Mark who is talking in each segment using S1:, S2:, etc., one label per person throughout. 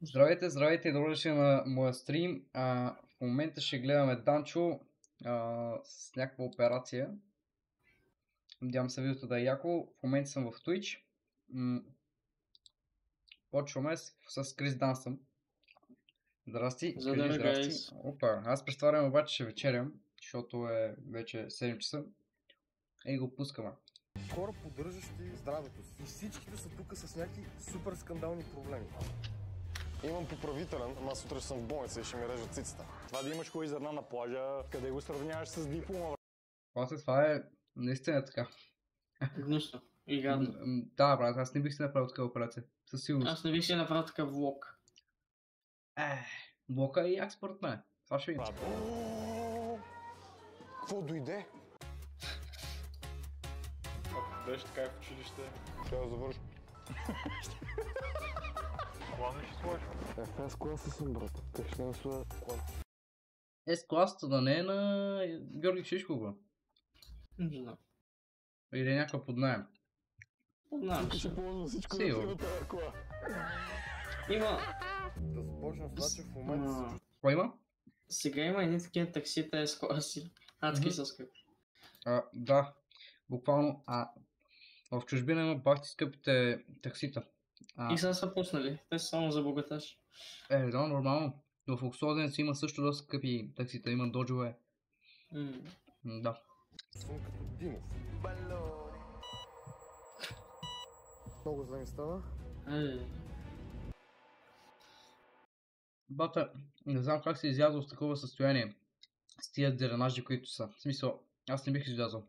S1: Здравейте, здравейте и добре дошли на моя стрим. В момента ще гледаме Данчо с някаква операция. Надявам се видеото да е яко. В момента съм в Twitch. Почваме с Крис Дансън. Здрасти, Крис, здрасти. Опа, аз през това време обаче ще вечерям, защото е вече 7 часа. И го пускаме.
S2: Хора, поддържащи здравето си. И всичките са тук с някакви супер скандални проблеми.
S3: Имам поправителен, ама сутрин съм в болница и ще ми режат цицата. Това да имаш хубави зърна на плажа, къде го сравняваш с диплома?
S1: Това е наистина така.
S4: Гнусно и гадно.
S1: Да, брат, аз не бих си направил такава операция. Със сигурност.
S4: Аз не бих си направил такъв влог.
S1: Блока е як според мен. Това ще видим.
S3: Какво дойде?
S2: Ако беше така в училище...
S3: Трябва да завърши.
S2: Главно ще сложиш.
S3: В S класа съм, брат. Как ще не сложа клас?
S1: S класата да не е на Георги Шишков, бе.
S4: Не знам.
S1: Или някаква под наем.
S4: Знам, че
S3: Ще ползвам всичко да
S1: Сигурно.
S3: си на тази кола.
S4: има...
S2: Да започна с това, че в момента се чувствам.
S1: Какво има?
S4: Сега има едни такива таксита с класи. Адски са скъпи.
S1: Да, буквално. В чужбина има бахти скъпите таксита.
S4: И сега са пуснали. Те са само за богаташи.
S1: Да, нормално. В Оксозенец има също доста скъпи таксита, има доджове. Да.
S2: Съм като Димов. Много зле ми става.
S1: Бата, не знам как се излязъл с такова състояние. С тия дренажи, които са. В смисъл, аз не бих излязъл.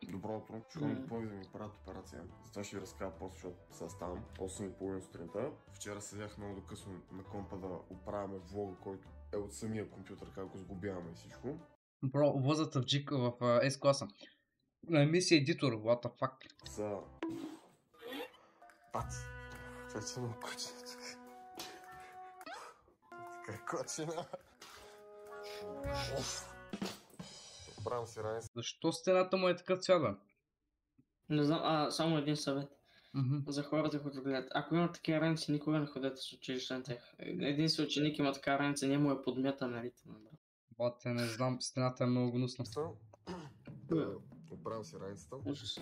S2: Добро утро. Чувам ми помни да ми правят операция. Затова ще ви разкажа после, защото сега ставам 8:30 сутринта. Вчера седях много докъсно на компа да оправяме влога, който е от самия компютър, как го сгубяваме и всичко.
S1: Бро, возата в G в S класа. Найми си едитор, what the fuck.
S2: За... Паци. Вече много кучина тук. Така е кучина. Оправям си рани.
S1: Защо стената му е така цяла?
S4: Не знам, само един съвет. За хората, които гледат. Ако има такива раници, никога не ходете с училище на тях. Един си ученик има така раница, ние му е подмята на ритма.
S1: Бате, не знам, стената е много гнусна.
S2: Оправям си раницата.
S4: Ужас.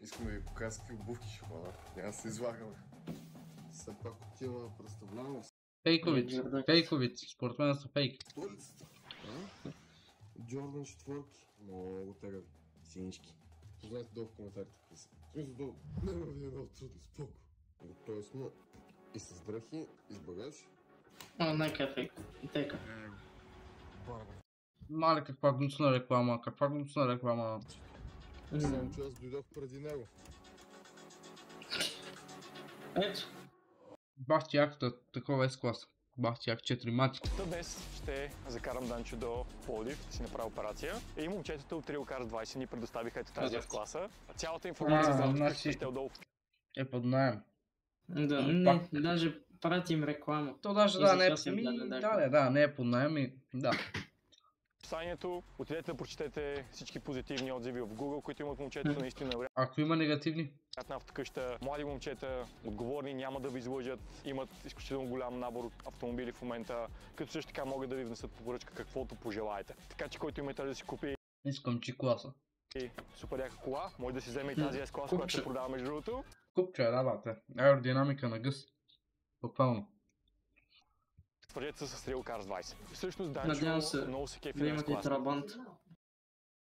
S2: Искам да ви покажа какви обувки ще хода. Няма да се излагаме. Все пак отива представлявам.
S1: Фейковит, според мен са фейк.
S2: Улицата. Джордан 4. Много тегави. Синички. Познайте долу в коментарите. В смисъл долу. Няма ви е много трудно, споко. Готови сме и с дрехи, и с багаж.
S4: Нека е фейк. Тека.
S1: Мале, каква гнусна реклама,
S4: Не знам.
S2: Че аз дойдох преди него.
S4: Ето.
S1: Бах ти як такова S класа. Бах ти як 4 мати.
S3: Днес ще закарам Данчо до Пловдив, си направи операция. И момчетата от Real Cars 20 ни предоставиха ето тази в класа. Цялата информация за работата ще е отдолу.
S1: Е под наем.
S4: Да, не, даже пратим реклама.
S1: То даже да, не е не е под наем и да.
S3: Описанието, отидете да прочетете всички позитивни отзиви в Google, които имат момчетата наистина.
S1: Ако има негативни?
S3: Автокъща, млади момчета, отговорни, няма да ви излъжат, имат изключително голям набор от автомобили в момента, като също така могат да ви внесат по поръчка каквото пожелаете. Така че който имате да си купи
S1: Искам G-класа.
S3: Супер яка кола, може да си вземе и тази S-класа, която се продава между другото.
S1: Купче, да, бате. Аеродинамика на гъс. Буквално.
S3: Свържете се с Real Cars 20. Всъщност Данчо много се кефи
S4: на S-класа.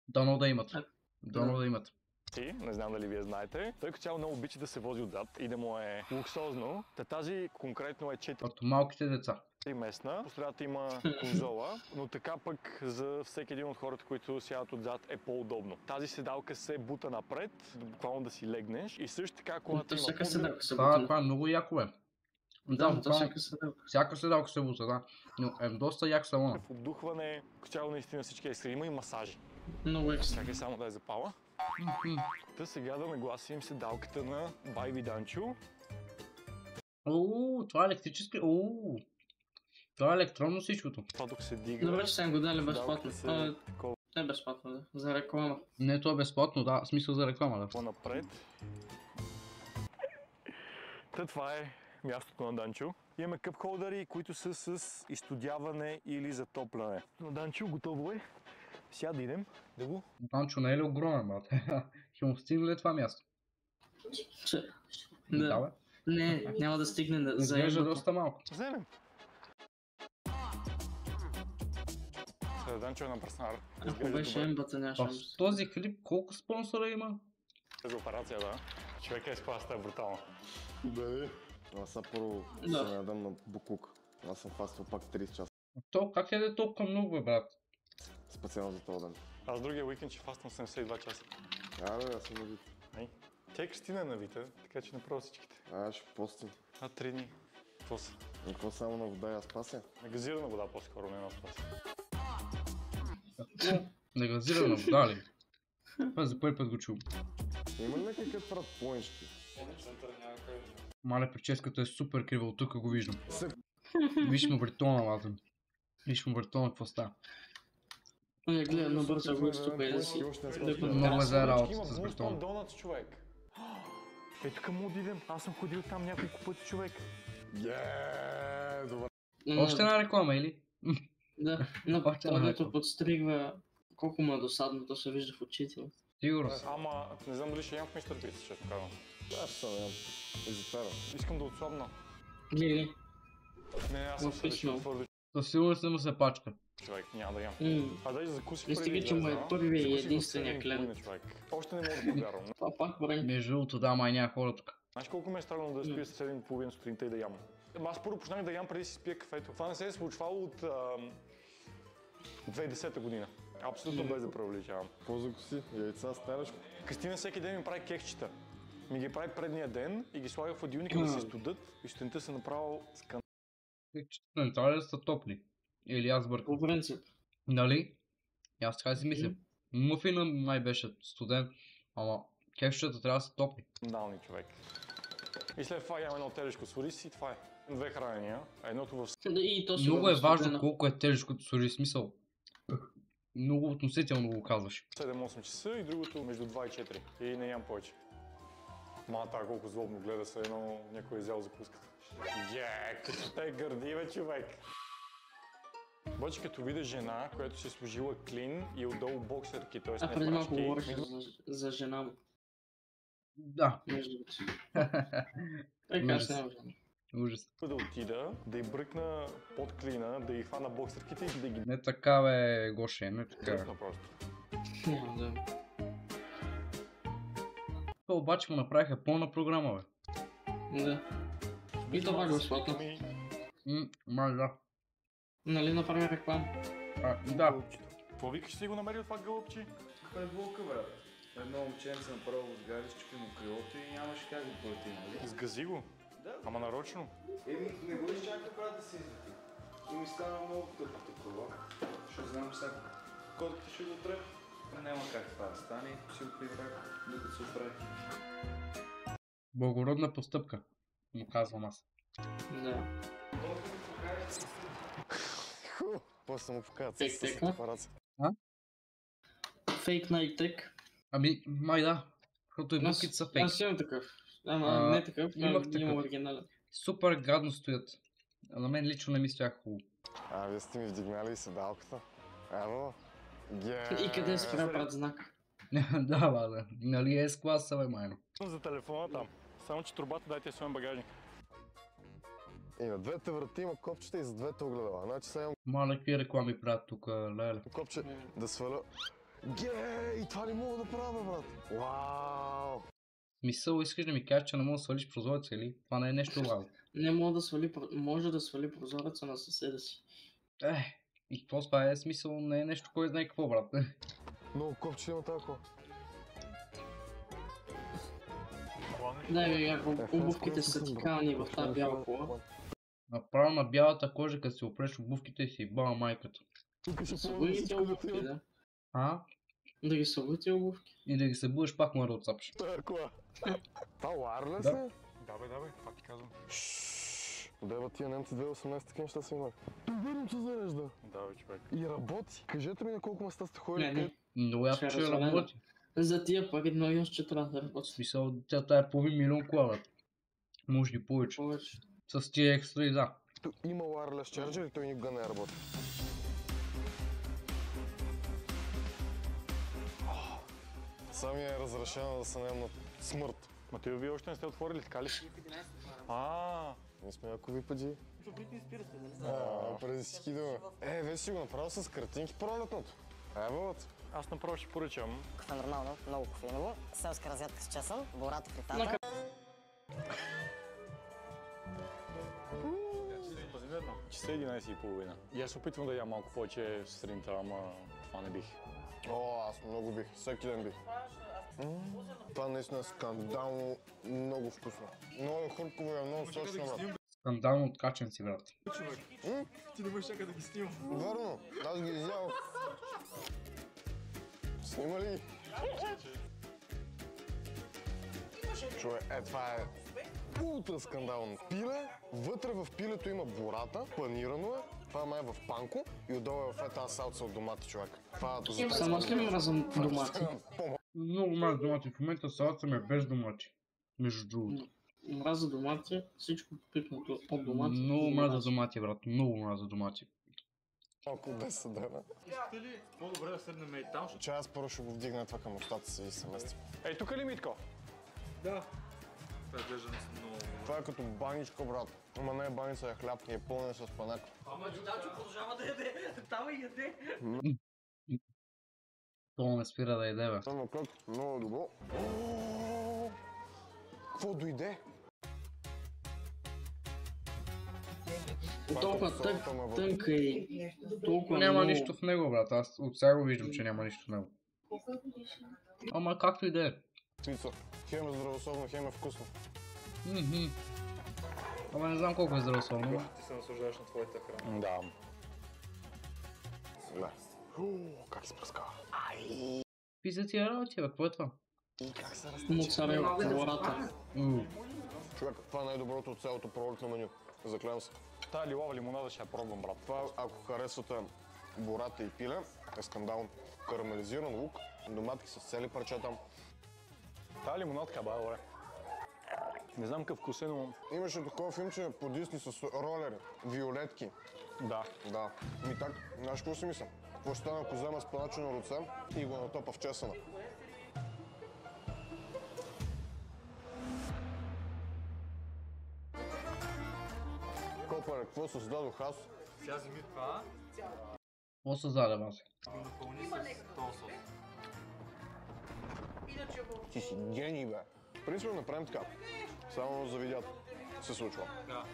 S1: Дано да имат.
S3: Не знам дали вие знаете. Той като цяло много обича да се вози отзад и да му е луксозно. Тази конкретно е 4
S1: Като малките деца.
S3: местна. По средата има конзола, но така пък за всеки един от хората, които сядат отзад, е по-удобно. Тази седалка се бута напред, буквално да си легнеш и също така колата има
S1: Това е много яко е.
S4: Да,
S1: всяка седалка се бута, да. Но е доста як салона.
S3: В обдухване, като цяло наистина всички екстра. Има и масажи.
S4: Много екстра.
S3: Чакай само да я запала. Та сега да нагласим седалката на Байви Данчо.
S1: Това е електрически. Това е електронно всичкото.
S3: Това тук се дига.
S4: Добре, че са го дали безплатно. Не е безплатно, да. За реклама.
S1: Не, това е безплатно, да. В смисъл за реклама, да.
S3: По-напред. Това е мястото на Данчо. Имаме къп-холдери, които са с изстудяване или затопляне. Но Данчо, готово е. Сега да идем да го...
S1: Данчо не е ли огромен, брат? Ще му стигне ли това място? Да, бе.
S4: Не, няма да стигне за
S1: Изглежда доста малко.
S3: Вземем. Данчо е на пръснар.
S4: Ако беше ембата, нямаше.
S1: В този клип колко спонсора има?
S3: За операция, да. Човека е с класата е брутално.
S2: Дали? Аз сега първо се надам на буклук. Аз съм фаствал пак 30 часа.
S1: То как е да е толкова много, бе, брат?
S2: Специално за този ден.
S3: Аз другия уикенд ще фастам 72 часа.
S2: Бе, аз съм навит.
S3: Тя Кристина е навита, така че направо всичките.
S2: Ще постим.
S3: 3 дни. Какво са?
S2: И какво само на вода я спася?
S3: Газирана вода по-скоро, не на спаси.
S1: Негазирана вода ли? Това за първи път го чувам.
S2: Има ли някакъв като правят плънчки?
S1: Мале, прическата е супер крива, от тук го виждам. Виж му бретона, лазен. Виж му бретона, какво става.
S4: Гледам на бързо го изтопа да си...
S1: Много е за работа с бретона.
S3: Донатс, човек. Тук му отидем. Аз съм ходил там няколко пъти, човек.
S2: Добре.
S1: Още една реклама, или?
S4: Да, но когато подстригва, колко му е досадно, то се вижда в очите.
S1: Сигурно се.
S3: Ама не знам дали ще ям в Мистер Битс, честно казвам.
S2: Ще съм ям. Изотарам.
S3: Искам да отслабна.
S4: Лили.
S3: Не, аз съм се решил твърдо.
S1: Със сигурност не му се пачка.
S3: Човек, няма да ям. Дай закуси
S4: преди. Не стига, че му е първия и единствения клен.
S3: Още не мога да повярвам.
S4: Това пак време.
S1: Между другото, да, май няма хора тук.
S3: Знаеш колко ме е странно да спия с 7:30 сутринта и да ям? Аз първо почнах да ям преди да си спия кафето. Това не се е случвало от 2010 година. Абсолютно без да преувеличавам.
S2: Какво закуси? Яйца, старешко?
S3: Кристина всеки ден ми прави кексчета. Ми ги прави предния ден и ги слага в хладилника да се студат и сутринта се направил скандал.
S1: Кексчета не трябва да са топли. Или аз бъркам.
S4: По принцип.
S1: Нали? Аз така си мисля. Муфина май беше студен, ама кексчета трябва да са топли.
S3: Скандални, човек. И след това ям едно телешко с ориз и това е. 2 хранения, едното в...
S1: Много е важно колко е тежкото с ориз, смисъл. Много относително го казваш.
S3: 7-8 часа и другото между 2 и 4. И не ям повече. Мата, колко злобно гледа се едно, някой е взял закуската. Като те гърди, бе, човек. Обаче като видя жена, която си е служила клин и отдолу боксерки, т.е. не прашки.
S4: Преди малко говориш за жена му.
S1: Да.
S4: Така ще няма жена.
S1: Ужас.
S3: Да отида, да й бръкна под клина, да й хвана боксерките и да ги...
S1: Не така, бе, Гоше, не така.
S3: Дръпна просто.
S4: Да.
S1: Това обаче му направиха пълна програма, бе.
S4: Да. И това го сплатно.
S1: Май да.
S4: Нали направи реклама?
S1: Да.
S3: Какво викаш си го намерил това гълъбче?
S5: Това е булка, брат. Едно момченце направо го сгари, щупи му крилото и нямаше как да полети, нали?
S3: Сгази го?
S5: Да.
S3: Ама нарочно?
S5: Не го изчака, брат, да се излети. И ми стана много тъпо такова, защото знам, че сега котката ще го тръх. Няма как това да стане и си го прибрах, докато се оправи.
S1: Благородна постъпка, му казвам аз.
S4: Да.
S2: После му покажат
S4: Фейк
S2: с
S4: тека?
S2: апарация.
S4: Фейк найтек.
S1: Ами, май да. Защото и буките са фейк.
S4: Аз имам такъв. Ама не такъв, имам оригинален.
S1: Супер гадно стоят. На мен лично не ми стояха хубаво.
S2: Вие сте ми вдигнали и седалката. Ево.
S4: И къде спря брат знак?
S1: Да, бе. Нали е S-класа, бе, майно.
S3: За телефона там. Само че турбата дайте своен багажник.
S2: И на двете врати има копчета и за двете огледала. Значи сега имам
S1: Мале, какви реклами правят тук, леле.
S2: копче да сваля. И това ли мога да правя, брат? Вау!
S1: Мисъл, искаш да ми кажеш, че не мога да свалиш прозореца, или? Това не е нещо вау.
S4: Не мога да свали, може да свали прозореца на съседа си.
S1: И какво това е смисъл, не е нещо, кой знае какво, брат.
S2: Много копче има тако.
S4: Да, бе, ако обувките са тикални в тази бяла кола.
S1: Направо на бялата кожа, като си опреш обувките и си бала майката.
S4: Да събудите обувки, да. Да ги събудите обувки.
S1: И да ги събудеш, пак му да отцапиш.
S2: Това wireless
S1: Да.
S2: ли?
S3: Да бе, това ти казвам.
S2: Дева тия немци 2018 такива неща си имах. Верно се зарежда.
S3: Да бе, човек.
S2: И работи. Кажете ми на колко места сте ходили.
S4: Не.
S1: Много ясно, че работи.
S4: За тия пари, но ясно, че трябва да
S1: В
S4: работи.
S1: смисъл, тя е половин милион кола, брат. Може и повече.
S4: Повече.
S1: С тия екстри, да.
S2: Има wireless charger и той никога не работи. Сами е разрешено да се наем на смърт.
S3: Ма ти вие още не сте отворили, така ли?
S2: Не сме ако ви пади. Преди всички дума. Вече си го направил с картинки пролетното. Вот.
S3: Аз направо ще поръчам.
S6: Кафе нормално, много кофеиново, селска разядка с чесън, бората фритата.
S3: Часа 11:30. И аз опитвам да ям малко повече сутринта, ама това не бих.
S2: Аз много бих. Всеки ден бих. Това наистина е скандално много вкусно. Много е хрупково и е много сочно.
S1: Скандално откачен си, брат.
S5: Ти не можеш чака да ги снимам.
S2: Върно, аз ги изял. Снима ли ги? Човек, това е ултра скандално. Пиле, вътре в пилето има бората, панирано е, това май е в панко и отдолу е в тази салца от домати, човек. Това е
S4: Само с ли мразам домати?
S1: Много мразя домати. В момента салата ми е без домати. Между другото.
S4: Мраза домати, всичко пипнато от домати.
S1: Много мразя домати, брат. Много мразя домати.
S2: Около 10 дена.
S5: Искате ли по-добре да седнем и там?
S2: Че аз първо ще го вдигна това към устата си и се местим.
S3: Ей, тук ли, Митко?
S5: Да. Това изглежда много.
S2: Това е като баничка, брат. Ама не е баница, е хляб и е пълнен с панак.
S4: Ама Дачо продължава да яде. Там и яде.
S1: Това не спира да яде, бе.
S2: Само как? Много добро. Какво дойде?
S4: Толкова тънка и толкова
S1: Няма
S4: много.
S1: нищо в него, брат. Аз от сега го виждам, че няма нищо в него. Ама както и да е.
S2: Пица. Хем е здравословно, хем е вкусно.
S1: Ама не знам колко е здравословно.
S5: Ти се наслаждаваш на твоята храна.
S3: Да.
S2: Да. Как изпръскава.
S1: Писа ти работи, бе. Какво е това?
S2: Как се разтече.
S4: Моцарела, колората.
S2: Човек, това е най-доброто от цялото пролетно меню. Заклевам се.
S3: Тая лилава лимонада ще я пробвам, брат.
S2: Това, ако харесвате бората и пиле, е скандално. Карамелизиран лук, доматки с цели парчета.
S3: Тая лимонадка е бая добре. Не знам какъв вкус е, но...
S2: Имаше такова филмче по Дисни с ролери, виолетки.
S3: Да.
S2: Да. Так, знаеш какво си мисля? Какво ще стане, ако взема спаначо на руце и го натопа в чесъна? Копаре, какво създадох аз?
S5: Сега вземи това
S1: Какво създаде, бас?
S5: и напълни с този сос.
S2: Ти си гений, бе. Принципно направим така. Само за видеята се случва.
S5: Да.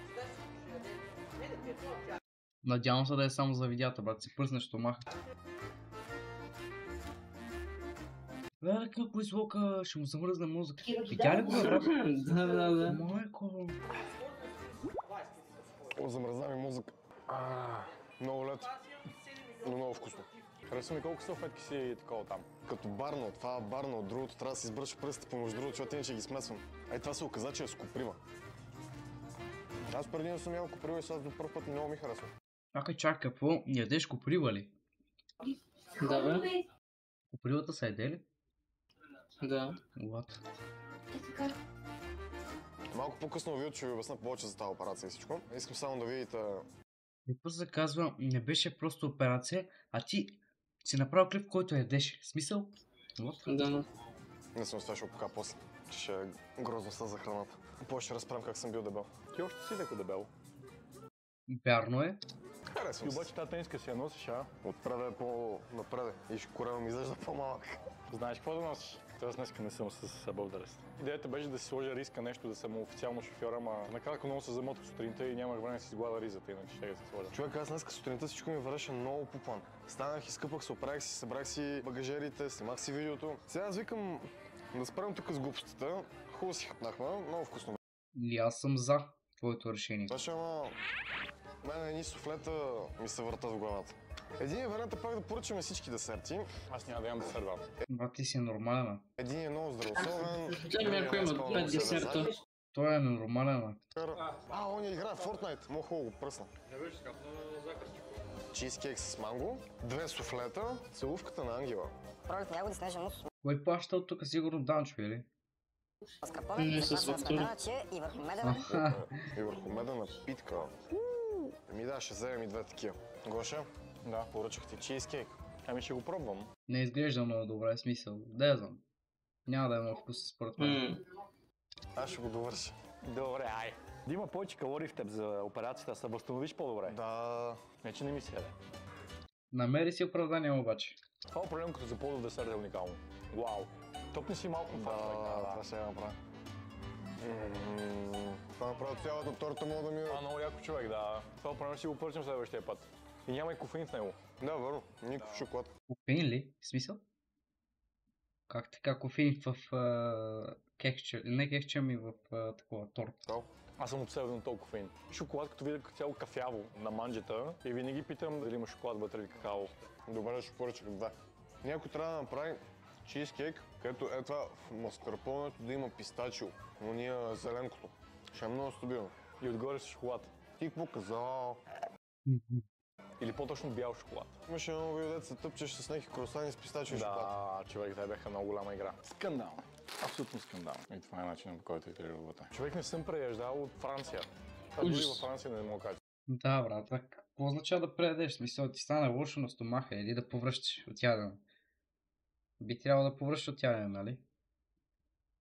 S1: Надявам се да е само за видеята, брат. Си пръснеш стомах. Какъв произвока, ще му замръзне мозък. Видя ли го, брат?
S4: Да.
S1: Майко.
S2: Замръзна ми мозък. Много лед, но много вкусно.
S3: Харесва ми колко салфетки си такова там.
S2: Като барно, това барно, от другото трябва да си избърши пръстите помежду другото, защото иначе ги смесвам. Това се оказа, че е с коприва. Аз преди не съм ял коприва и сега до първ път много ми харесва.
S1: Чакай, какво? Ядеш коприва ли?
S4: Да, бе.
S1: Копривата са яде ли?
S4: Да.
S1: What?
S2: Малко по-късно видео ще ви обясна повече за тази операция и всичко. Искам само да видите...
S1: Какво се казва, не беше просто операция, а ти си направил клип, който ядеш. Смисъл? What?
S4: Да.
S2: Не съм свършил пока после, че ще е грозността за храната. После ще разправям как съм бил дебел.
S3: Ти още си леко дебел.
S1: Вярно е.
S2: Харесвам
S3: И
S2: се.
S3: обаче тази тениска си я носиш, а?
S2: Отпреде е по-напреде и корема ми изглежда по-малък.
S3: Знаеш какво да носиш? Тоест днеска не съм с абълдърес. Идеята беше да си сложа риска нещо, да съм официално шофьор, ама накратко много се замотах сутринта и нямах време да си сглада ризата, иначе ще да се сложа.
S2: Човек, аз днес сутринта всичко ми вървеше много по план. Станах, изкъпах се, оправих си, събрах си багажерите, снимах си видеото. Сега аз викам да спрем тук с глупостите. Хубаво си хапнахме, много вкусно.
S1: И аз съм за твоето решение.
S2: Обаче, ама... Мене едни суфлета ми се въртат в главата. Единият вариант е пак да поръчаме всички десерти.
S3: Аз няма да ям десерт.
S1: Брат, ти си нормален.
S2: Един е много здравословен.
S4: Те ако имат 5 десерта.
S1: Той е ненормален.
S2: Он играе в Fortnite. Мога хубаво го пръсна.
S5: Не беше скапна закърче.
S2: Чизкейк с манго, 2 суфлета, целувката на ангела.
S6: Пролет ягоди, снежен мус.
S1: Кой плаща от тук? Сигурно Данчо, или?
S6: маскарпоне,
S4: Не с
S6: запасва
S4: фактура.
S6: сметана, че и върху медена.
S2: И върху медена питка. Ами да, ще вземем и две такива. Гоша,
S3: Да.
S2: поръчах ти чизкейк.
S3: Ами ще го пробвам.
S1: Не изглежда много добре, смисъл. Да я знам. Няма да е много вкус според мен.
S2: Аз ще го довърша.
S3: Добре, ай. Да има повече калории в теб за операцията, се възстановиш по-добре.
S2: Да,
S3: Не, че не ми се яде.
S1: Намери си оправдание обаче.
S3: Това определено като за по-дов десерт е уникално. Вау. Топни си малко това, човек.
S2: това ще я направя. Това направо цялата торта мога да ми...
S3: Това е много яко човек, да. Това определено ще го поръчам следващия път. И няма и кофеин в него.
S2: Да, върно. Никакъв шоколад.
S1: Кофеин ли? В смисъл? Как така кофеин в кекче? Не кекче, ами в такова торт.
S3: Аз съм обсебен от толкова кофеин. Шоколад, като видя цяло кафяво на манджета и винаги питам дали има шоколад вътре или какао.
S2: Добре, ще поръчах две. Някой трябва да направи чизкейк, където е това в маскарпонето да има пистачио, но ние зеленкото. Ще е много стабилно.
S3: И отгоре с шоколад.
S2: Ти какво казал?
S3: Или по-точно бял шоколад.
S2: Имаше едно видео, дето се тъпчеш с някакви кросани с пистачио и шоколад.
S3: Да, човек, те бяха много голяма игра. Скандал. Абсолютно скандал. И това е начинът, по който е тренировата. Човек не съм преяждал от Франция. Това дори във Франция не мога да кажа.
S1: Да, брат, какво означава да предадеш? В смисъл, ти стане лошо на стомаха или да повръщаш от ядене? Би трябвало да повръщаш от ядене, нали?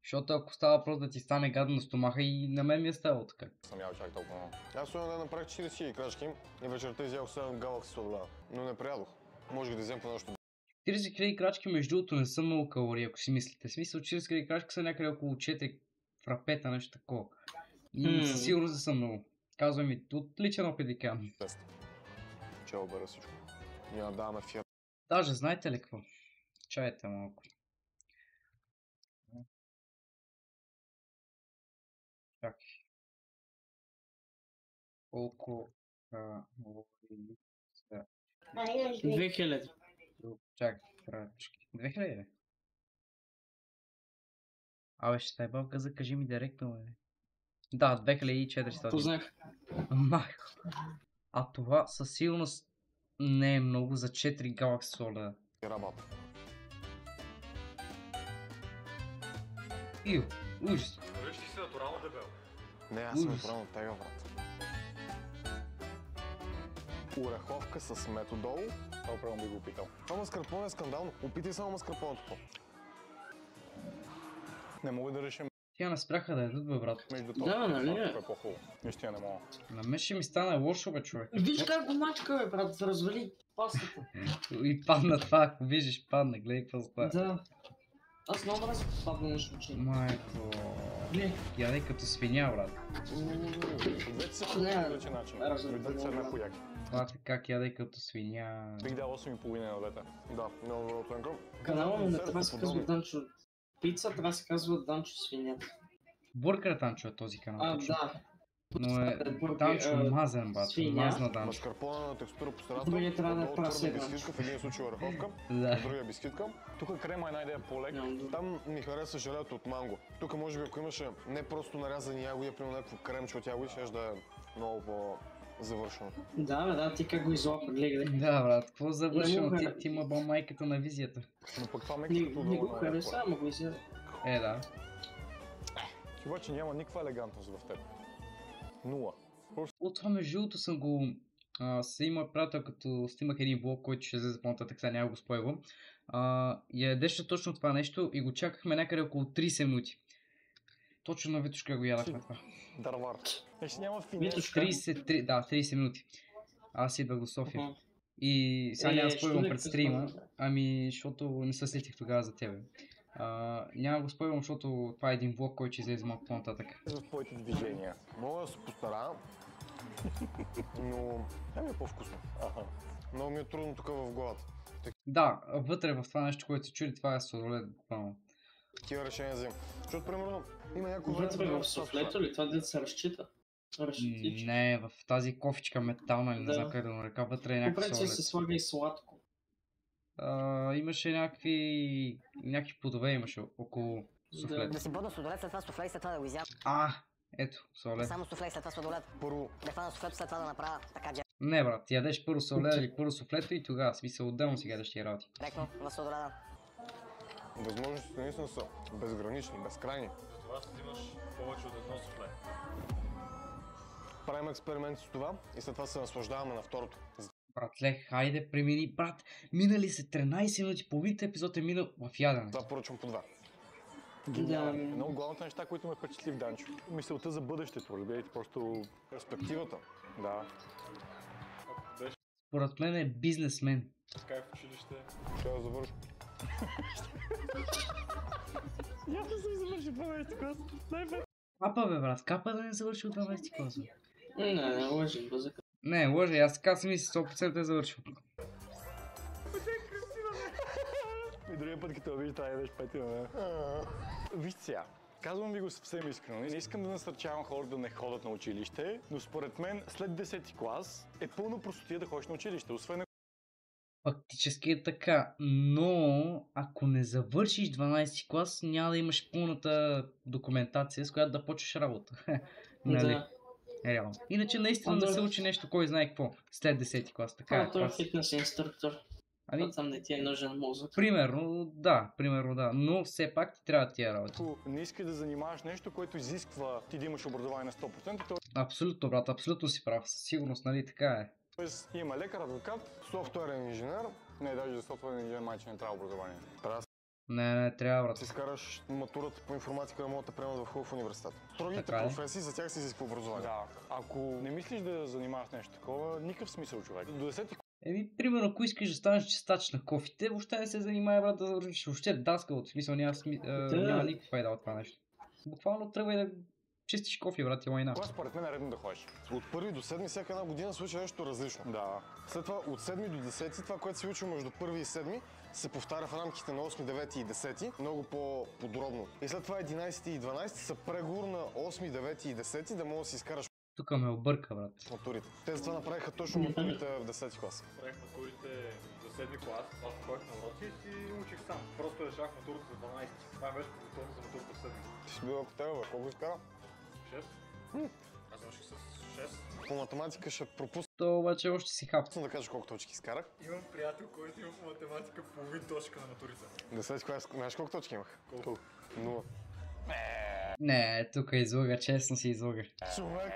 S1: Защото ако става въпрос да ти стане гадно на стомаха и на мен ми е ставало така.
S3: Съм ял чак толкова много.
S2: Аз да направих 40 крачки и вечерта изядох 7 Galaxy сладоляда, но не приядох. Можех да взема по нещо.
S1: 40 000 крачки, между другото, не са много калории, ако си мислите. В смисъл, 40 000 крачки са някъде около 4 фрапета, нещо такова. И със сигурност да са много. Казвам ми, от личен опит ви казвам.
S2: Че обера всичко. Ние даваме фир.
S1: Даже знаете ли какво? Чайте малко. Чакай. Колко калории са?
S4: 2000.
S1: Чакай, крачки. 2000 ли? Абе, ще тай бабка, закажи ми директно, бе. Да, 2400.
S4: Познах.
S1: Майко. А това със сигурност не е много за 4 Galaxy сладоляда.
S2: Работа.
S1: Ио, ужас.
S3: Виж ти си натурално дебел.
S2: Не, аз съм
S1: Ужас.
S2: направил тега, брат. Ореховка с методол.
S3: Това определено би го опитал.
S2: Това маскарпоне е скандално. Опитай само маскарпонето.
S3: Не мога да решим
S1: Тя не спряха да ядат, бе, брат.
S3: между
S4: Да,
S3: това.
S4: нали?
S3: Това е по-хубаво. Наистина не мога.
S1: На мен ще ми стане лошо, бе, човек.
S4: Виж как го мачка, бе, брат, развали пастата.
S1: И падна това, ако виждаш, падна, гледай какво става.
S4: Да. Аз много мразя падна нещо учение.
S1: Майко.
S4: Гледай.
S1: Ядай като свиня, брат.
S3: Двете са по
S4: Не,
S3: различен начин. Двете са една хуяки.
S1: Това е как ядай като свиня.
S3: Бих дал 8,5 на двете.
S2: Да, много добра оценка.
S4: Канала му не
S2: Десерт
S4: трябва да се казва
S2: подобно.
S4: Данчо Пица, трябва да се казва Данчо Свинята.
S1: Бургер Танчо е този канал.
S4: А,
S1: точно.
S4: да.
S1: Но е
S4: Бургер,
S1: Танчо мазен, брат.
S4: свиня.
S1: Мазна Данчо.
S2: Маскарпоне на текстура по средата.
S4: Другия трябва да
S2: много
S4: правя
S2: твърда
S4: седмица.
S2: бисквитка, в един случай ореховка,
S1: Да.
S2: в другия бисквитка.
S3: Тук крема е една идея по-лек.
S4: Нямам дума.
S2: Там ми хареса желето от манго. Тук може би ако имаше не просто нарязани ягоди, а примерно някакво кремче от ягоди, ще да е много по-завършено.
S4: Да, бе, да, ти как го излапа, гледай.
S1: Да, брат, какво завършено?
S4: Не му
S1: Ти,
S4: хареса.
S1: ти има ба майката на визията.
S3: Но пък това
S4: Не,
S3: мекчето
S4: не
S3: долу
S4: го
S3: много
S4: хареса, ама го изяде.
S1: Да.
S3: Ти обаче няма никаква елегантност в теб. Нула.
S1: От това между другото съм го... Се има приятел, като снимах един влог, който ще излезе по-нататък, сега няма го спойвам. Ядеше точно това нещо и го чакахме някъде около 30 минути. Точно на Витушка го ядахме това.
S3: Дървар. Ще няма финес.
S4: Витушка.
S1: 30 минути. Аз идвах до София.
S3: Мгм.
S1: И сега няма да спойвам
S4: що ли
S1: пред стрима, защото не се сетих тогава за тебе. Няма да го спойвам, защото това е един влог, който ще излезе малко по-нататък.
S3: В твоите движения.
S2: Мога да се постара, но тя ми е по-вкусно.
S3: Аха.
S2: Много ми е трудно тук в главата.
S1: Да, вътре в това нещо, което се чуди, това е сладолед буквално.
S2: Такива решения взимам. Защото, примерно, има някакво време...
S4: Вътре в суфлето ли? Това дете се разчита. Разчитич.
S1: Не, в тази кофичка метална, или не
S4: Да.
S1: знам как да го нарека, вътре е някакъв
S4: По принцип се
S1: сладолед.
S4: слага и сладко.
S1: Имаше някакви плодове имаше около суфлет.
S6: Да си бъдна сладолед, след това суфле и след това да го изям.
S1: Ето, сладолед.
S6: Само суфле и след това сладолед.
S2: Първо,
S6: Да хвана суфлето, след това да направя така
S1: Не, брат, ядеш първо сладолед или първо суфлето и тогава, смисъл, отделно си гледаш тия работи.
S6: директно в сладоледа.
S2: възможностите наистина са безгранични, безкрайни.
S7: клас взимаш повече от едно суфле.
S2: Правим експеримент с това и след това се наслаждаваме на второто.
S1: Братле, хайде, премини, брат. Минали се 13 минути, половината епизод е минал в ядене.
S2: Това поръчвам по 2.
S3: Гениално. Едно от главните неща, които ме впечатли в Данчо. Мисълта за бъдещето, разбирайте, просто
S2: Перспективата.
S3: да.
S1: Според мен е бизнесмен.
S7: Как в училище?
S2: Ще я завърши.
S3: Я да съм завършил 12 клас.
S1: Капа, бе, брат, капа да не завърши от 12 класа.
S4: Не, лъжи, базък.
S1: Не, лъжа, аз така си мисля, 100% е завършил.
S3: И другия път, като видиш, трябва да ядеш петина. Вижте сега. Казвам ви го съвсем искрено. Не искам да насърчавам хората да не ходят на училище, но според мен след 10-ти клас е пълно простотия да ходиш на училище, освен
S1: Фактически е така, но ако не завършиш 12 клас, няма да имаш пълната документация, с която да почнеш работа. Нали?
S4: Да.
S1: Реално. Иначе наистина да се учи нещо, кой знае какво, след 10 клас. Така е.
S4: Това е фитнес инструктор.
S1: Ами,
S4: Там не ти е нужен мозък.
S1: примерно да, но все пак ти трябва да ти е работа.
S3: ако не искаш да занимаваш нещо, което изисква ти да имаш образование на 100%,
S1: Абсолютно, брат, абсолютно си прав, със сигурност, нали, така е.
S3: т.е. има лекар, адвокат,
S2: Софтуерен инженер,
S3: не, даже за софтуерен инженер майче не трябва образование.
S1: Не, трябва, брат.
S2: си изкараш матурата по информатика, да могат да приемат в хубав университет. Другите
S1: Така е.
S2: професии, за тях се изисква образование.
S3: Да, ако не мислиш да занимаваш нещо такова, никакъв смисъл, човек. До 10-ти
S1: Примерно, ако искаш да станеш чистач на кофите, въобще не се занимава, брат, да завършиш въобще даскал, от смисъл няма никаква файда от това нещо. Буквално тръгвай да чистиш кофе, брат, и лайна.
S3: клас, според мен е редно да ходиш.
S2: От 1 до 7 всяка една година случва нещо различно.
S3: Да.
S2: След това от 7 до 10, това, което се случва между 1 и 7, се повтаря в рамките на 8, 9 и 10, много по-подробно. И след това 11 и 12 са преговор на 8, 9 и 10, да можеш да си изкараш
S1: Тук ме обърка, брат.
S2: матурите. Те затова направиха точно матурите в 10 клас.
S7: Правих матурите за 7-ми клас, аз ходих на уроци и си учих сам. Просто решах матурата за 12. Това беше подготовка за матурата в 7-ми.
S2: Ти си бил ако тебе, колко изкара?
S7: 6. Аз завърших с 6.
S2: По математика ще пропусна
S1: То обаче още си хап.
S2: да кажа колко точки изкарах.
S7: Имам приятел, който има по математика половин точка на матурите.
S2: 10 клас, знаеш колко точки имах?
S7: Колко?
S2: 0.
S1: Не, тук излага, честно си излага.
S2: Човек,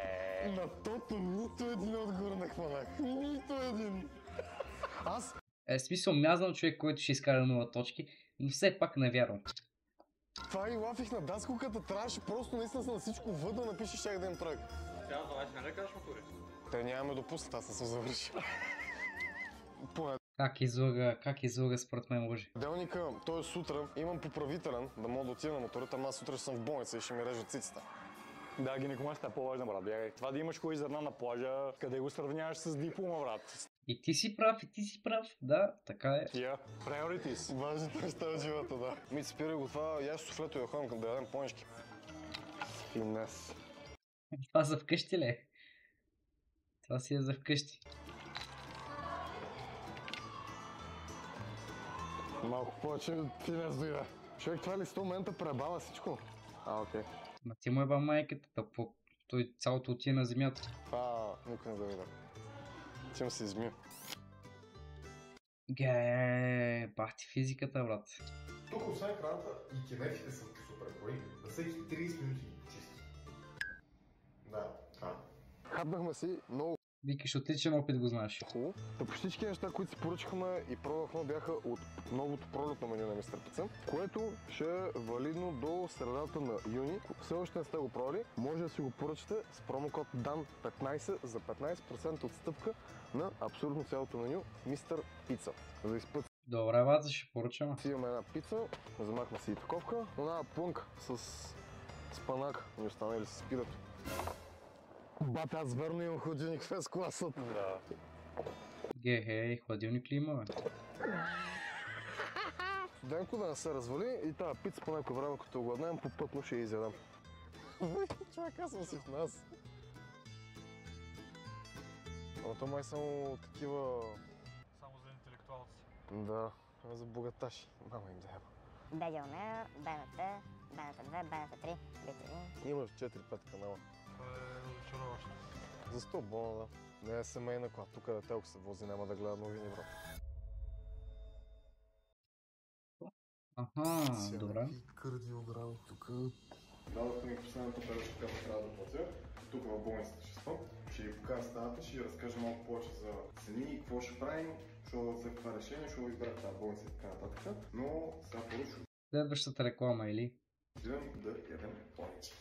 S2: на тото нито един отговор не хванах. Нито един. Аз
S1: Смисъл, мязнам човек, който ще изкара 0 точки, но все пак не вярвам.
S2: това и лафих на даскалката, трябваше просто наистина на всичко В да напишеш, щях да им тройка.
S7: Сега 12 не ли кажеш матури?
S2: Те нямаме допуснат, аз не съм завършил.
S1: Как излага според мен лъжи.
S2: Понеделника, т.е. сутрин, имам поправителен, да мога да отида на матурата, ама аз сутрин ще съм в болница и ще ми режат цицата.
S3: Да, гинекомастията е по-важна, брат. Бягай. Това да имаш хубави зърна на плажа, къде го сравняваш с диплома, брат.
S1: И ти си прав, да, така е.
S3: Тия, priorities.
S2: Важните неща от живота, да. Ми спирай го това, яш суфлето и да ходим да ядем понички. Финес.
S1: Това за вкъщи ли е? Това си е за вкъщи.
S2: Малко повече финес дойде. Човек, това ли 100 момента пребава всичко? Окей.
S1: Ма ти му е ба майката, той цялото отиде на земята.
S2: Никой не да видя. Ти му се изми.
S1: Бахти физиката, брат.
S8: Тук освен екраната и кинетите са супер хубави. На всеки 30 минути чисти. Да, това.
S2: Хапнахме си много
S1: Викаш, отличен опит го знаеш.
S2: хубаво. Та по всички неща, които си поръчахме и пробвахме, бяха от новото пролетно меню на Мистер Пица, което ще е валидно до средата на юни. Все още не сте го пробвали, може да си го поръчате с промокод DAN15 за 15% отстъпка на абсолютно цялото меню Мистер Пица. За изпът
S1: Добре, база, ще поръчам.
S2: си имаме една пица, вземахме си и таковка, една плънка с спанак, ни остана или с пирето. Бате, аз верно имам ходилник в S-класът.
S3: Да.
S1: Хей, хладилник ли има, бе?
S2: Денко да не се развали и тази пица по някое време, като огладнем, попътно ще я изядам. Човек, аз съм си в нас. Ама то май само такива...
S7: Само за интелектуалци.
S2: Да, за богаташи. Мама им да яба.
S6: БГ БНТ, БНТ 2, БНТ 3, BTV.
S2: Имаш 4-5 канала.
S7: Това е разочароващо.
S2: За 100 бона, да. Не е семейна кола. Тук детелко се вози, няма да гледа новини, брат.
S1: Аха, добре.
S8: Кардиограми тук.
S2: Дадохме ми последната бележка, която трябва да платя. Тук в болницата ще спам. Ще ви покажа стаята, ще ви разкажа малко повече за цени, какво ще правим, що взех това решение, що избрах тази болница и така нататък. Но сега поръчвам.
S1: Следващата реклама или?
S2: Отивам да ядем планчи.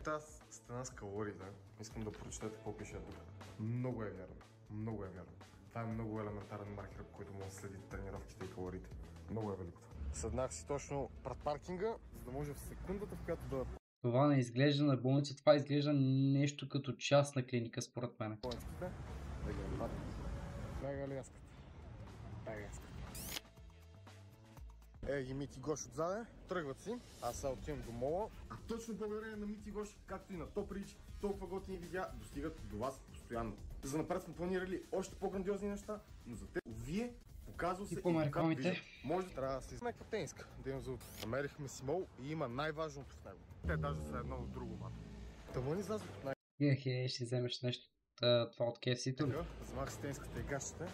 S2: Тази стена с калориите, искам да прочетете какво пише тук. Много е вярно. Много е вярно. Това е много елементарен маркер, по който може да следи тренировките и калориите. Много е великото. Седнах си точно пред паркинга, за да може в секундата, в която да...
S1: Това не изглежда на болница, това изглежда нещо като частна клиника според мен.
S2: Болницата, да ги нападам. Бега ли яската? Бега яската. Ги Мити Гош отзаде, тръгват си, аз сега отивам до мола. А точно благодарение на Мити Гош, както и на Топрич, толкова готини видеа достигат до вас постоянно. За напред сме планирали още по-грандиозни неща, но за те вие показва се и така виждам. Може да трябва да се някаква тениска, да имам за утре. Намерихме си мол и има най-важното в него. Те даже са едно от друго, мато. Тъмън излязох от най...
S1: Ще вземеш нещо това от KFC-то ли?
S2: Вземах си тениската и гащите.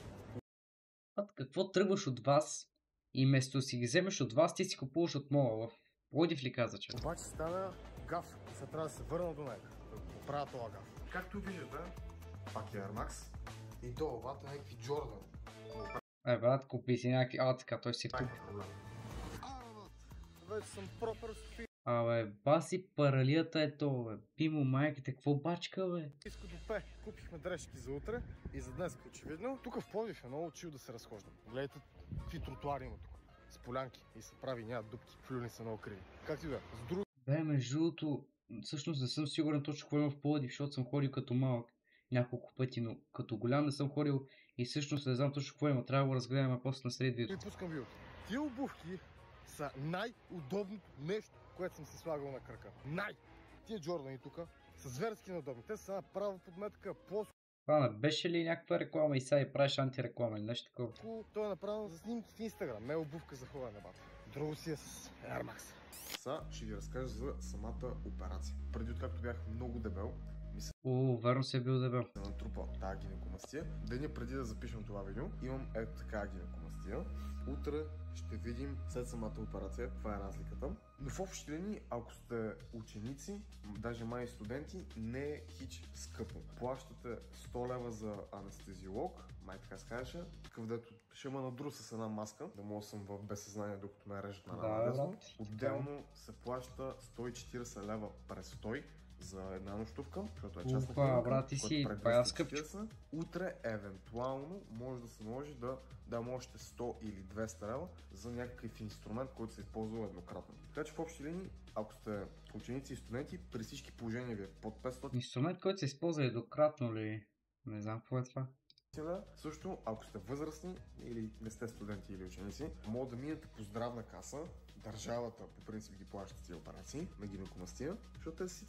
S1: Какво тръгваш от вас и вместо си ги вземеш от вас, ти си купуваш от мола. В Пловдив ли каза, че?
S2: Обаче стана гаф и сега трябва да се върна до него, да поправя това гаф. Както виждате, пак е Air Max и долу обата някакви Джордан.
S1: Брат, купи си някакви... така, той си купи.
S2: Вече съм пропър с...
S1: Баси паралията е то, бе. Пимо майките, какво бачка, бе?
S2: Иско до пе, купихме дрежки за утре и за днес, очевидно. Тук в Пловдив е много чил да се разхождам. Гледайте какви тротуари има тук. С полянки и се прави, няма дупки. Флюни са много криви. Как ти да? С друго...
S1: Между другото, всъщност не съм сигурен точно какво има в Пловдив, защото съм ходил като малък няколко пъти, но като голям не съм ходил и всъщност не знам точно какво има. Трябва да го разгледаме после на сред видео.
S2: И пускам видеото. Тия обувки са най-удобното нещо, което съм си слагал на кръка. Тия Джордани тук са зверски неудобни. Те са направо подметка, плоско.
S1: Това не беше ли някаква реклама и сега и правиш антиреклама или нещо такова?
S2: Той е направен за снимки в Инстаграм, не е обувка за ходене, бата. Друго си е с Air Max. Сега ще ви разкажа за самата операция. Преди откакто бях много дебел,
S1: верно се е бил дебел.
S2: Съм натрупал тази гинекомастия. Деня преди да запишем това видео, имам ето така гинекомастия. Утре ще видим след самата операция каква е разликата. Но в общи линии, ако сте ученици, даже май студенти, не е хич скъпо. Плащате 100 лева за анестезиолог, май така се казваше, където ще ме надруса с една маска, да мога съм в безсъзнание, докато ме режат на рана. Отделно се плаща 140 лева престой за една нощувка, защото е частна клиника,
S1: брат, ти си бая скъпчо.
S2: Утре евентуално може да се наложи да дам още 100 или 200 лева за някакъв инструмент, който се използва еднократно. Така че в общи линии, ако сте ученици и студенти, при всички положения ви е под 500.
S1: Инструмент, който се използва еднократно ли? Не знам какво е това.
S2: Също, ако сте възрастни или не сте студенти или ученици, може да минете по здравна каса. Държавата по принцип ги плаща тези операции на гинекомастия, защото те си...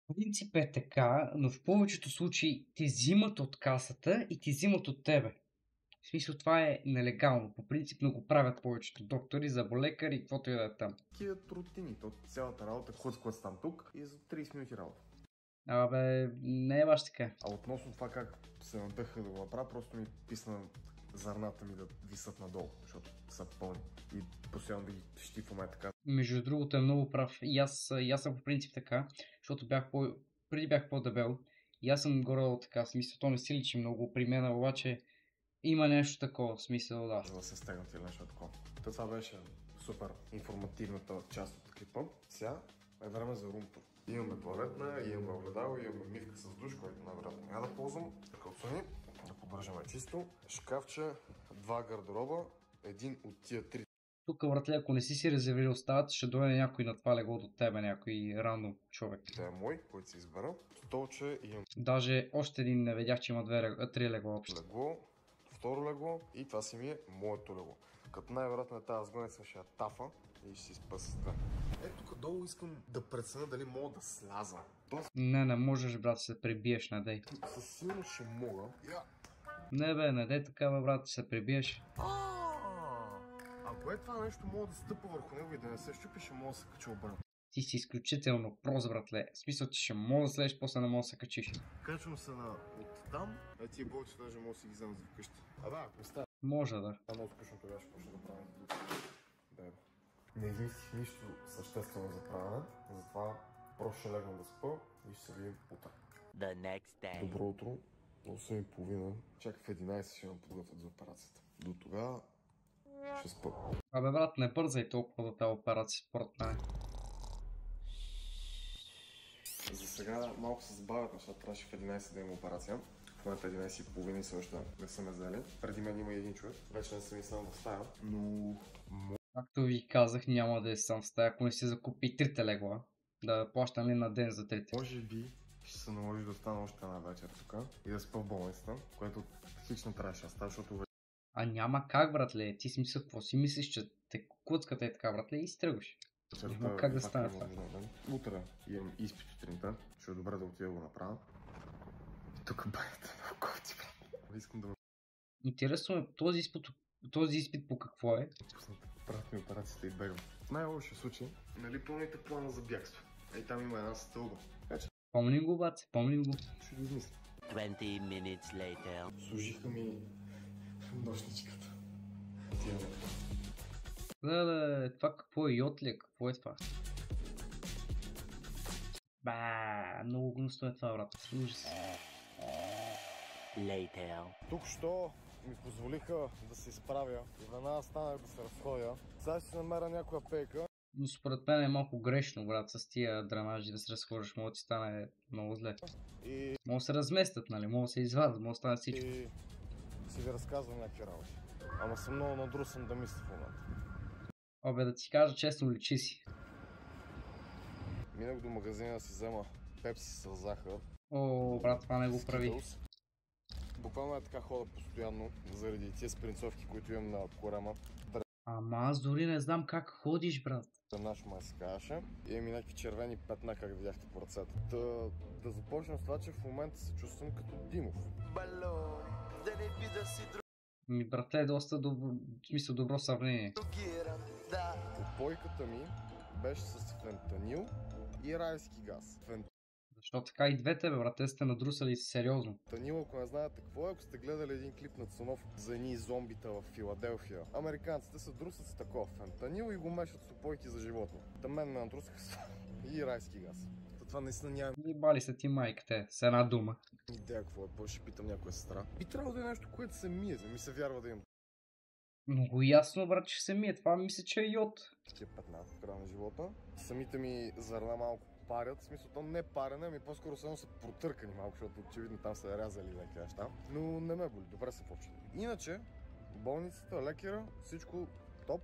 S1: В принцип е така, но в повечето случаи ти взимат от касата и ти взимат от тебе. В смисъл това е нелегално. По принцип го правят повечето доктори, зъболекари и каквото и да е там.
S2: Такива рутини, цялата работа, който там тук и за 30 минути работа.
S1: Не е баш така.
S2: А относно това как се надъха да го направя, просто ми писна зърната ми да висат надолу, защото са пълни и постоянно да ги щи в момента така.
S1: Между другото е много прав. И аз съм по принцип така, защото преди бях по-дебел и аз съм горе така, смисъл, то не си личи много при мен, обаче има нещо такова, смисъл, да.
S2: За да се стегнат или нещо такова. Това беше супер информативната част от клипа. Сега е време за румтур. Имаме туалетна, имаме огледало, имаме мивка с душ, който най-вероятно няма да ползвам. Така отстрани, да поддържаме чисто. Шкафче, 2 гардероба, един от тия 3.
S1: Тук, братле, ако не си резервирал стаята, ще дойде някой на това легло до тебе, някой рандом човек.
S2: Това е мой, който си избера. Столче имам.
S1: Даже още един не видях, че има 3 легла общо.
S2: Легло, второ легло и това си ми е моето легло. Като най-вероятно е тази сгънеца ще я тафа и ще си спа с две. Ето тук долу искам да преценя дали мога да сляза.
S1: Не можеш, брат, се пребиеш, надей.
S2: Със сигурност ще мога.
S1: Не бе, надей така, брат, се пребиеш.
S2: Ако е това нещо, мога да стъпа върху него и да не се щупи, ще мога да се кача обратно.
S1: Ти си изключително прост, братле. В смисъл, че ще мога да слезеш, после не мога да се качиш.
S2: Качвам се от там, а тия болчета даже мога да си ги взема за вкъщи. Ако става.
S1: Може да.
S2: Много скучно тогава ще почне да правим. Не измислих нищо съществено за правене, затова просто ще легна да спа и ще се видим утре. Добро утро, 8:30. Чак в 11 ще ме подготвят за операцията. До тогава ще спа.
S1: Абе брат, не бързай толкова за тази операция, според мен.
S2: За сега малко се забавят нещата, трябваше в 11 да има операция. В момента 11:30 и също не са ме взели. Преди мен има един човек, вече не съм и сам в стая, но...
S1: Както ви казах, няма да е сам в стая, ако не си закупи трите легла. Да плащам ли на ден за трите.
S2: Може би ще се наложи да остана още една вечер тук и да спа в болницата, което хич не трябваше да става, защото
S1: А няма как, братле, ти си мисля, какво си мислиш, че те куцката е така, братле, и стръгваш. Няма как да стане това.
S2: Утре имам изпит сутринта, ще е добре да отида го направя. Тук банята на кофти, брат. Искам да ме
S1: Интересно е, този изпит по какво е?
S2: пуснат. Правят ми операцията и бегам. В най-лошия случай, нали пълните плана за бягство? Ей там има една стълба.
S1: Помним го, бат, помним го.
S2: Ще го измисля.
S9: 20 minutes later.
S2: Служиха ми нощничката.
S1: Да, това какво е йод ли? Какво е това? Ба, много гнусно е това, брат. Ужас.
S9: Later.
S10: Тук що ми позволиха да се изправя и веднага станах да се разходя. Сега ще си намеря някоя пейка.
S1: Но според мен е малко грешно, брат, с тия драмажи да се разхождаш, може да ти стане много зле.
S10: И...
S1: Може да се разместят, нали? Може да се извадят, може да стане всичко.
S10: И си ви разказвам някакви работи. Ама съм много надрусан да мисля в момента.
S1: Абе, да ти кажа честно, личи си.
S10: Минах до магазина да си взема пепси с захар.
S1: О, брат, това не го прави.
S10: Буквално е така хода постоянно, заради тия спринцовки, които имам на корема.
S1: Ама аз дори не знам как ходиш, брат.
S10: Наш май се казваше. Имам и някакви червени петна, как видяхте по ръцете. Да започнем с това, че в момента се чувствам като Димов.
S1: Ми, брате, е доста добро сравнение.
S10: Опойката ми беше с фентанил и райски газ.
S1: Защо така и двете, бе, брате, сте надрусали сериозно.
S10: Фентанил, ако не знаете какво е, ако сте гледали един клип на Цунов за едни зомбита в Филаделфия, американците се друсат с такова фентанил и го мешат с опойки за животни. Та мен ме надрусаха с и райски газ. Това наистина нямам
S1: Ебали се ти майките, с една дума.
S10: идея какво е, после ще питам някоя сестра. Би трябвало да е нещо, което се мие, за ми се вярва да имам
S1: Много ясно, брат, че се мие. Това мисля, че е йод.
S10: такива петна в края на живота. Самите ми зърна малко парят, в смисъл то не парене, ами по-скоро само са протъркани малко, защото очевидно там са рязали някакви неща. Но не ме боли, добре се почва. Иначе, болницата, лекара, всичко топ,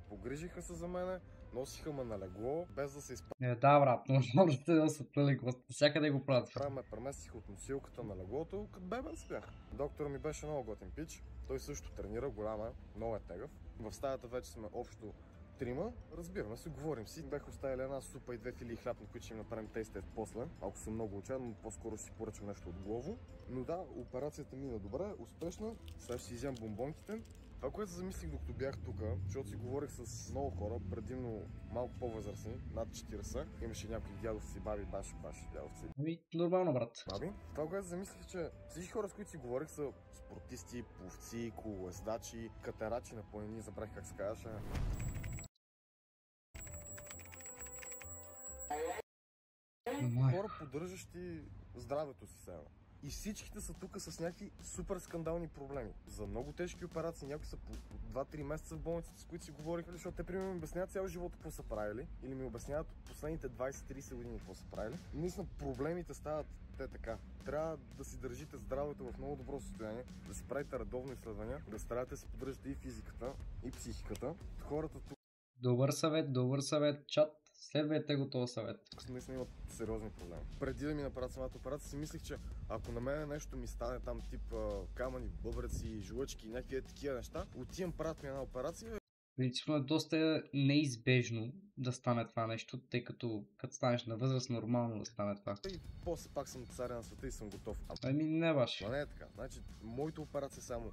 S10: погрижиха се за мене, носиха ме на легло, без да се изправя.
S1: Да, брат, може да те носят на легло. Всякъде го правят.
S10: Ме преместиха от носилката на леглото, като бебен спях. Доктор ми беше много готин пич, той също тренира, голям е, много е тегъв. В стаята вече сме общо трима, разбираме се, говорим си. Бях оставили една супа и 2 филии хляб, на които ще им направим тест после. Ако съм много отчаян, но по-скоро си поръчам нещо от главо. Но да, операцията мина добре, успешна. Сега ще си изям бомбонките. Това, което се замислих докато бях тук, защото си говорих с много хора, предимно малко по-възрастни, над 40. Имаше някои дядовци, баби, баши, дядовци.
S1: Ами, нормално, брат.
S10: Баби, това, което замислих, че всички хора, с които си говорих, са спортисти, пловци, колоездачи, катерачи на планини, забравих как се казваше. Хора, поддържащи здравето си сега. И всичките са тук с някакви супер скандални проблеми. За много тежки операции, някои са по 2-3 месеца в болницата, с които си говорих, защото те примерно ми обясняват цял живот какво са правили, или ми обясняват последните 20-30 години какво са правили. Наистина проблемите стават те така. Трябва да си държите здравето в много добро състояние, да си правите редовни изследвания, да старате да си поддържате и физиката, и психиката. Хората тук
S1: Добър съвет, чат. Следвайте го този съвет.
S10: наистина имат сериозни проблеми. Преди да ми направят самата операция си мислих, че ако на мен нещо ми стане там тип камъни, бъбреци, жлъчки и някакви такива неща, отивам, правят ми една операция.
S1: Принципно е доста неизбежно да стане това нещо, тъй като станеш на възраст, нормално да стане това.
S10: И после пак съм царя на света и съм готов.
S1: Ами не баш.
S10: Но не е така. Значи, моята операция само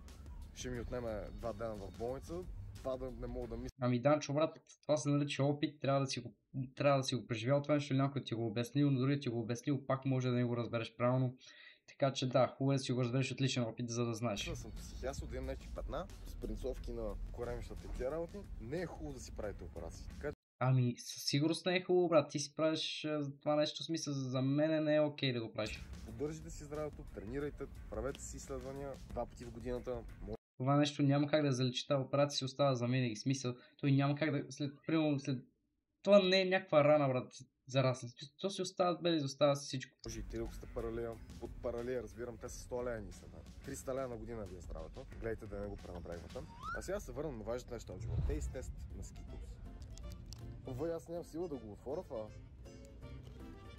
S10: ще ми отнеме 2 дена в болница. Това да не мога да мисля.
S1: Ами Данчо, брат, това се нарича опит, трябва да си го преживял това нещо, някой ти го обяснил, но дори ти го обяснил, пак може да не го разбереш правилно. Така че да, хубаво е да си го разбереш от личен опит, за да знаеш.
S10: Аз съм психиатр, да имам някакви петна, спринцовки на коремищата и тия работи. Не е хубаво да си правите операции. Така
S1: Ами, със сигурност не е хубаво, брат. Ти си правиш това нещо, в смисъл, за мен не е окей да го правиш.
S10: поддържите си здравето, тренирайте, правете си изследвания 2 пъти в годината.
S1: Това нещо няма как да заличи, тази операция си остава за винаги. Смисъл, той няма как да, примерно, това не е някаква рана, брат, зарасна. То си остава без, остава си всичко.
S10: Може и ти, ако сте паралия, от паралия, разбирам, те са 100 лея ни са. 300 лея на година ви е здравето. Гледайте да не го пренабрегвате. А сега се върнем на важните неща от живота. Тейст тест на Skittles. Ова, аз нямам сила да го отворя, това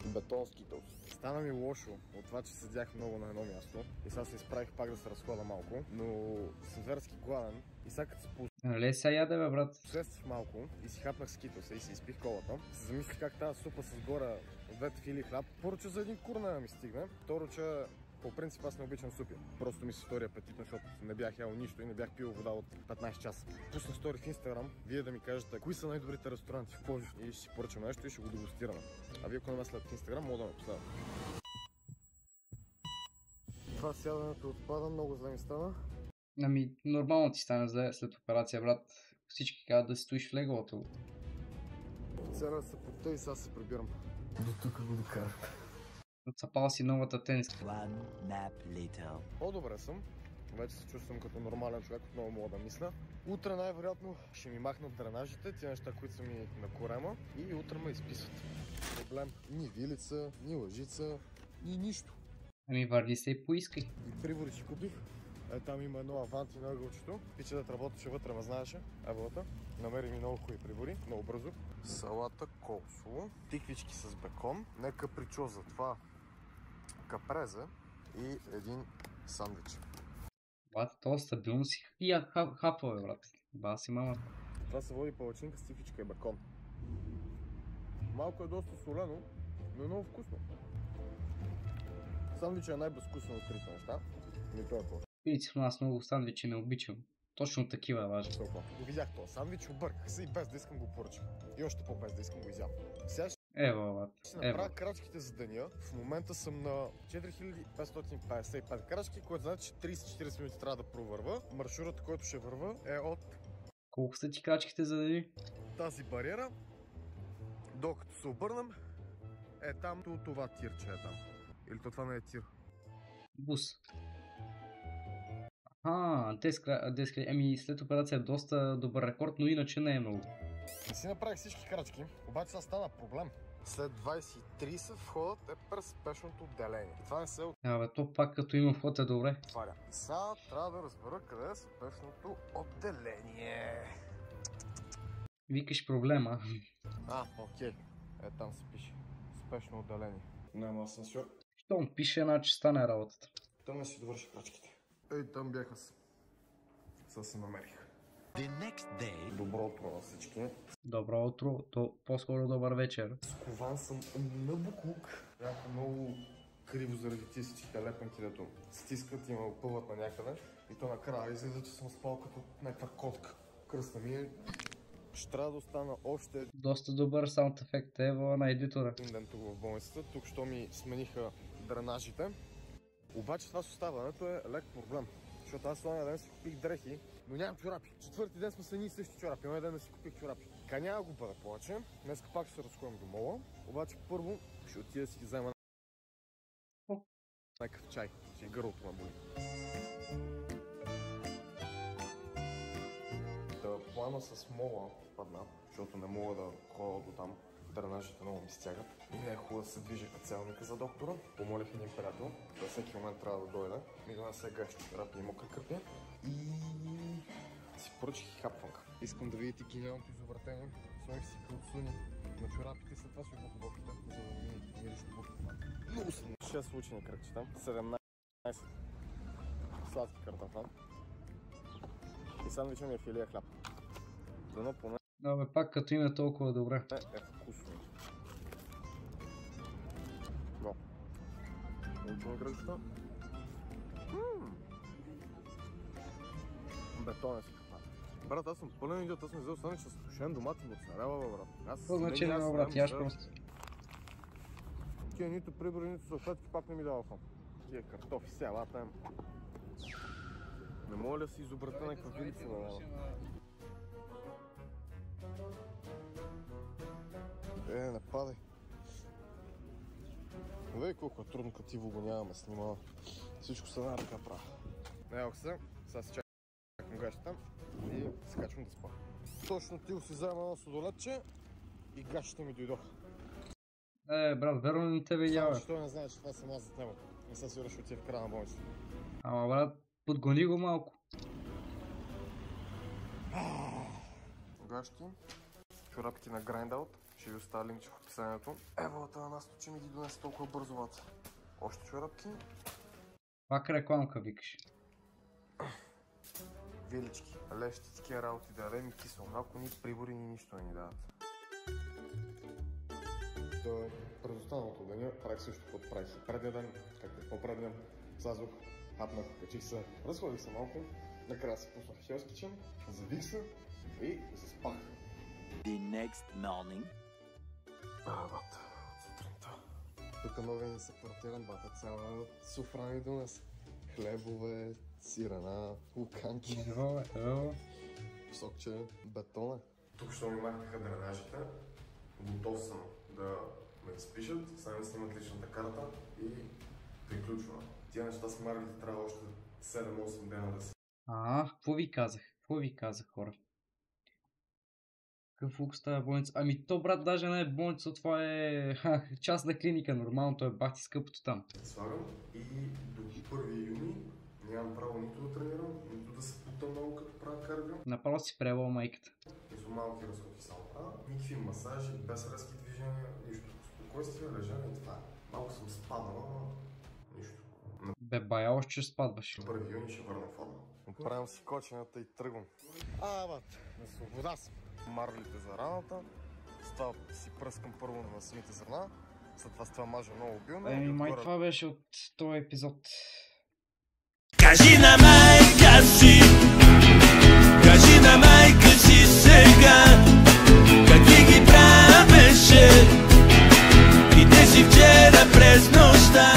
S10: бетон Skittles. Стана ми лошо от това, че седях много на едно място и сега се изправих пак да се разхода малко, но съм зверски гладен и сега като се
S1: Нали сега яде, бе, брат?
S10: Свестих малко и си хапнах Skittles и си изпих колата. Се замислих как тази супа с горе от двете фили хляб. Първо, че за един курна ми стигне. Второ, че по принцип аз не обичам супи. Просто ми се стори апетитно, защото не бях ял нищо и не бях пил вода от 15 часа. Пуснах стори в Instagram, вие да ми кажете кои са най-добрите ресторанти в Пловдив и ще си поръчам нещо и ще го дегустираме. А вие, ако не ме следвате в Instagram, мога да ме последвате. Това сядането отпада, много зле ми стана.
S1: Ами, нормално ти стане зле след операция, брат. Всички казват да стоиш в леглото.
S10: Цяла се пота и сега се прибирам. До тук го докарах.
S1: Отцапал си новата тениска.
S10: По-добре съм. Вече се чувствам като нормален човек, отново мога да мисля. Утре най-вероятно ще ми махнат дренажите, тия неща, които са ми на корема и утре ме изписват. Проблем. Ни вилица, ни лъжица, ни нищо.
S1: Ами върни се и поискай.
S10: И прибори си купих. Там има едно аванти на ъгълчето. Пичетът работеше вътре, ме знаеше. Еволата. Намери ми много хубави прибори, много бързо. Салата колсово, тиквички с бекон, не капричоза, това капрезе и един сандвич.
S1: Брат, това стабилно си хапва, бе, брат. Ба си мама.
S10: Това се води палачинка с тиквичка и бекон. Малко е доста солено, но е много вкусно. Сандвичът е най-безвкусно от трите неща. И той е просто.
S1: Принципно аз много сандвичи не обичам. Точно такива е важно.
S10: Толкова. Го видях този сандвич, обърках се и без да искам го поръчам. И още по-без да искам го изям. Сега
S1: Ева, брат.
S10: ще направя крачките за деня. В момента съм на 4555 крачки, което значи, че 30-40 минути трябва да провърва. Маршрутът, който ще върва е от
S1: Колко са ти крачките за дени?
S10: тази бариера, докато се обърнем, е там, това тирче е там. Или това не е тир.
S1: Бус. Ами след операция е доста добър рекорд, но иначе не е много.
S10: Не си направих всички крачки, обаче сега стана проблем. След 20:30 входът е през спешното отделение. И това не се
S1: Абе, то пак като има вход е добре.
S10: отваря. И сега трябва да разбера къде е спешното отделение.
S1: Викаш проблема.
S10: Окей. Е, там се пише. Спешно отделение. Няма асансьор.
S1: Щом пише, значи стане работата.
S10: Там не си довърши крачките. Ей, там бяха с. Сега се намерих. Добро утро на всички.
S1: Добро утро, то по-скоро добър вечер.
S10: Скован съм на буклук. Бяха много криво заради тези всичките лепенки, дето стискат и ме опъват на някъде. И то накрая излиза, че съм спал като някаква котка. Кръста ми е. Ще трябва да остана още
S1: Доста добър саунд ефект е на едитора.
S10: един ден тук в болницата. Тук що ми смениха дренажите. Обаче това с оставането е лек проблем. Защото аз този ден си купих дрехи, но нямам чорапи. Четвърти ден сме с едни и същи чорапи. Онзи ден да си купих чорапи. Така няма да го бъда повече. Днес пак ще се разходим до мола. Обаче първо ще отида да си взема някакъв чай, че гърлото ме боли. Да плана с мола падна, защото не мога да ходя до там. Дренажите много ми стягат. И не е хубаво да се движи целника за доктора. Помолих един приятел, във всеки момент трябва да дойде. Ми донесе гащи терапия и мокри кърпи. И си поръчих и хапванка. Искам да видите гениалното изобретение. Сложих си калцуни на чорапите, след това си обух обувките, за да ми мириш обувките. Много съм. 6 случайни кръгчета, 17 сладки картофа. И сандвича ми е филия хляб. Дано поне
S1: Абе, пак като има толкова добре.
S10: е вкусно. Но. Много кръгчета. Бетонен си капа. Брат, аз съм пълен идиот, аз съм взел сандвич с тушен домат и моцарела, бе, брат.
S1: Какво значи няма, брат, яш просто.
S10: Тия нито прибори, нито салфетки пак не ми дава фон. тия картофи сега там. Не мога да си изобрата някаква вилица на лава. Не падай. Вей колко е трудно, като Иво го нямаме снимава. Всичко с една ръка правя. Ево се, сега се чакам гащата и се качвам да спа. Точно Тиво си взема едно сладоледче и гащата ми дойдоха.
S1: Брат, верно не те видява.
S10: Защо не знаеш, че това съм аз за теб? Не се сигурно, ще отида в края на болницата.
S1: Ама брат, подгони го малко.
S10: Гащи, чорапки на Grindout. Ще ви оставя линк в описанието. Ево, това нас че ми ги донесе толкова бързо, вата. Още чорапки.
S1: Пак рекламка викаш.
S10: Вилички, лещи, такива работи, да ядем и кисело мляко, ни прибори, ни нищо не ни дават. През останалото деня правих също, каквото правих предния ден, както и по-предния. Слязох, хапнах, качих се, разходих се малко, накрая си пуснах Hell's Kitchen, завих се и заспах.
S9: The next morning.
S10: Бата, сутринта. Тук новия ни сепаратиран бата, цяла суфра ни донес. Хлебове, сирена, луканки. Сокче, бетона. Тук ще ми махнаха дренажите. Готов съм да ме изпишат, сами снимат личната карта и приключва. Тия неща с марлите трябва още 7-8 дена да си.
S1: Какво ви казах? Какво ви казах, хора? Какъв лукс тази болница? Ами то, брат, даже не е болница, това е частна клиника, нормално, то е бахти скъпото там.
S10: Слагам и до 1 юни нямам право нито да тренирам, нито да се путам много като правя кардио.
S1: Направо си превал майката.
S10: Изо малки разходи само правя, никакви масажи, без резки движения, нищо. Спокойствие, лежане и това е. Малко съм спадал, но нищо.
S1: Бе, бая, още ще спадваш.
S10: На 1 юни ще върна форма. Оправям си кочената и тръгвам. Бат, на свобода съм. Марлите за раната, с това си пръскам първо на самите зърна, след това с това мажа много обилно.
S1: Май това беше от този епизод.
S9: Кажи на майка си, кажи на майка си сега, какви ги правеше и те си вчера през нощта.